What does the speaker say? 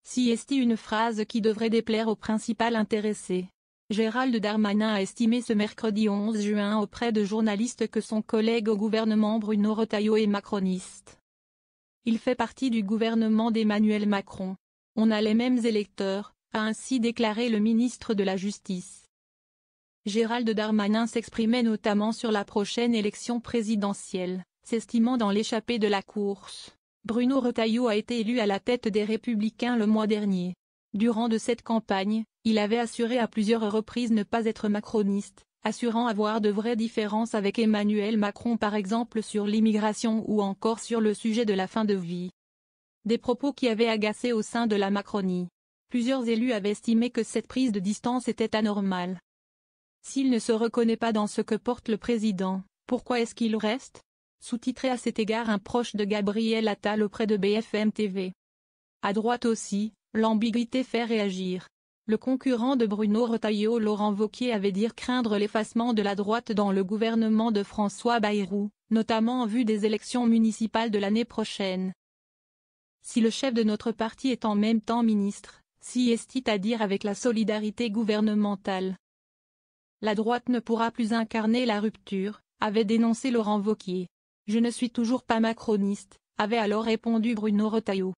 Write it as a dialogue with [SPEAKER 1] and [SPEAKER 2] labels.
[SPEAKER 1] Si est une phrase qui devrait déplaire au principal intéressé. Gérald Darmanin a estimé ce mercredi 11 juin auprès de journalistes que son collègue au gouvernement Bruno Retailleau est macroniste. Il fait partie du gouvernement d'Emmanuel Macron. On a les mêmes électeurs, a ainsi déclaré le ministre de la Justice. Gérald Darmanin s'exprimait notamment sur la prochaine élection présidentielle, s'estimant dans l'échappée de la course. Bruno Retailleau a été élu à la tête des Républicains le mois dernier. Durant de cette campagne, il avait assuré à plusieurs reprises ne pas être macroniste, assurant avoir de vraies différences avec Emmanuel Macron par exemple sur l'immigration ou encore sur le sujet de la fin de vie. Des propos qui avaient agacé au sein de la Macronie. Plusieurs élus avaient estimé que cette prise de distance était anormale. S'il ne se reconnaît pas dans ce que porte le président, pourquoi est-ce qu'il reste ? Sous-titré à cet égard un proche de Gabriel Attal auprès de BFM TV. À droite aussi, l'ambiguïté fait réagir. Le concurrent de Bruno Retailleau, Laurent Wauquiez, avait dit craindre l'effacement de la droite dans le gouvernement de François Bayrou, notamment en vue des élections municipales de l'année prochaine. Si le chef de notre parti est en même temps ministre, si est-il à dire avec la solidarité gouvernementale. La droite ne pourra plus incarner la rupture, avait dénoncé Laurent Wauquiez. Je ne suis toujours pas macroniste, avait alors répondu Bruno Retailleau.